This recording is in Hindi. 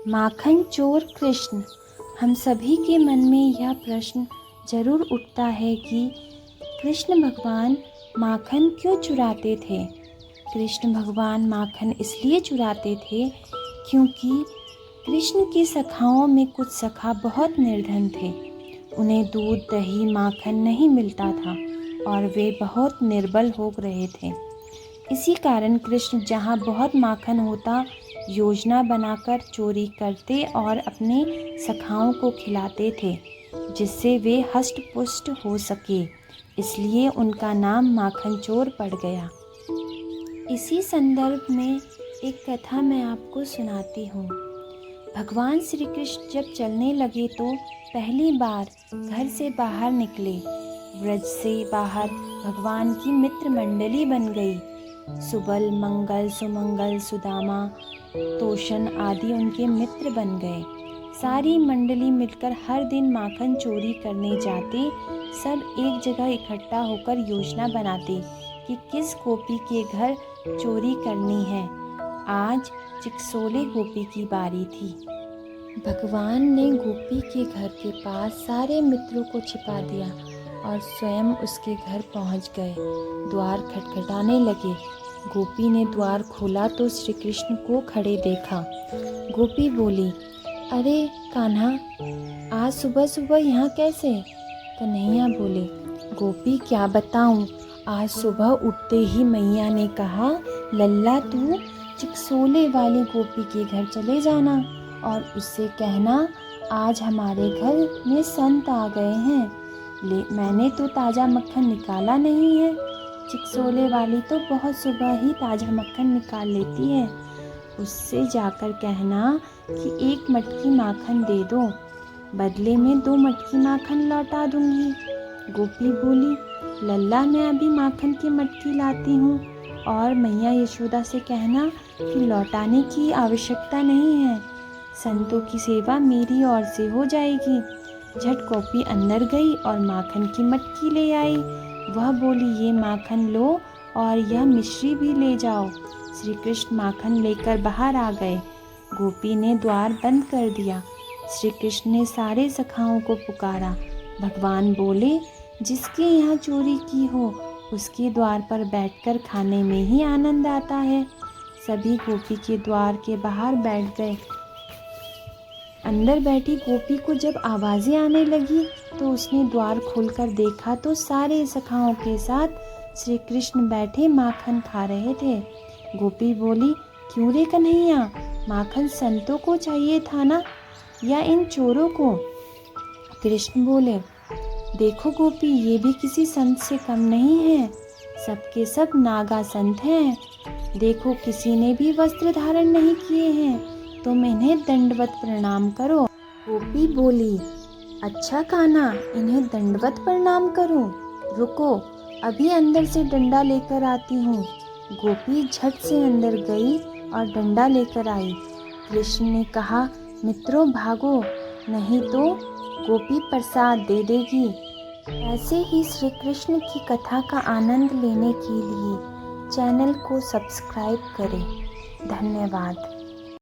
माखन चोर कृष्ण। हम सभी के मन में यह प्रश्न जरूर उठता है कि कृष्ण भगवान माखन क्यों चुराते थे। कृष्ण भगवान माखन इसलिए चुराते थे क्योंकि कृष्ण के सखाओं में कुछ सखा बहुत निर्धन थे। उन्हें दूध दही माखन नहीं मिलता था और वे बहुत निर्बल हो रहे थे। इसी कारण कृष्ण जहाँ बहुत माखन होता योजना बनाकर चोरी करते और अपने सखाओं को खिलाते थे, जिससे वे हष्ट पुष्ट हो सके। इसलिए उनका नाम माखन चोर पड़ गया। इसी संदर्भ में एक कथा मैं आपको सुनाती हूँ। भगवान श्री कृष्ण जब चलने लगे तो पहली बार घर से बाहर निकले। ब्रज से बाहर भगवान की मित्र मंडली बन गई। सुबल, मंगल, सुमंगल, सुदामा, तोशन आदि उनके मित्र बन गए। सारी मंडली मिलकर हर दिन माखन चोरी करने जाते। सब एक जगह इकट्ठा होकर योजना बनाते कि किस गोपी के घर चोरी करनी है। आज चिकसोले गोपी की बारी थी। भगवान ने गोपी के घर के पास सारे मित्रों को छिपा दिया और स्वयं उसके घर पहुंच गए। द्वार खटखटाने लगे। गोपी ने द्वार खोला तो श्री कृष्ण को खड़े देखा। गोपी बोली, अरे कान्हा, आज सुबह सुबह यहाँ कैसे? कन्हैया बोले, गोपी क्या बताऊँ, आज सुबह उठते ही मैया ने कहा, लल्ला तू चिकसोले वाली गोपी के घर चले जाना और उससे कहना आज हमारे घर में संत आ गए हैं। मैंने तो ताज़ा मक्खन निकाला नहीं है। चिकसोले वाली तो बहुत सुबह ही ताज़ा मक्खन निकाल लेती है। उससे जाकर कहना कि 1 मटकी माखन दे दो, बदले में 2 मटकी माखन लौटा दूंगी। गोपी बोली, लल्ला मैं अभी माखन की मटकी लाती हूँ और मैया यशोदा से कहना कि लौटाने की आवश्यकता नहीं है, संतों की सेवा मेरी ओर से हो जाएगी। झट गोपी अंदर गई और माखन की मटकी ले आई। वह बोली, ये माखन लो और यह मिश्री भी ले जाओ। श्री कृष्ण माखन लेकर बाहर आ गए। गोपी ने द्वार बंद कर दिया। श्री कृष्ण ने सारे सखाओं को पुकारा। भगवान बोले, जिसके यहाँ चोरी की हो उसके द्वार पर बैठकर खाने में ही आनंद आता है। सभी गोपी के द्वार के बाहर बैठ गए। अंदर बैठी गोपी को जब आवाज़ें आने लगी तो उसने द्वार खोलकर देखा तो सारे सखाओं के साथ श्री कृष्ण बैठे माखन खा रहे थे। गोपी बोली, क्यों रे कन्हैया, माखन संतों को चाहिए था ना, या इन चोरों को? कृष्ण बोले, देखो गोपी, ये भी किसी संत से कम नहीं है। सबके सब नागा संत हैं। देखो, किसी ने भी वस्त्र धारण नहीं किए हैं। तुम इन्हें दंडवत प्रणाम करो। गोपी बोली, अच्छा कान्हा, इन्हें दंडवत प्रणाम करूं? रुको, अभी अंदर से डंडा लेकर आती हूँ। गोपी झट से अंदर गई और डंडा लेकर आई। कृष्ण ने कहा, मित्रों भागो, नहीं तो गोपी प्रसाद दे देगी। ऐसे ही श्री कृष्ण की कथा का आनंद लेने के लिए चैनल को सब्सक्राइब करें। धन्यवाद।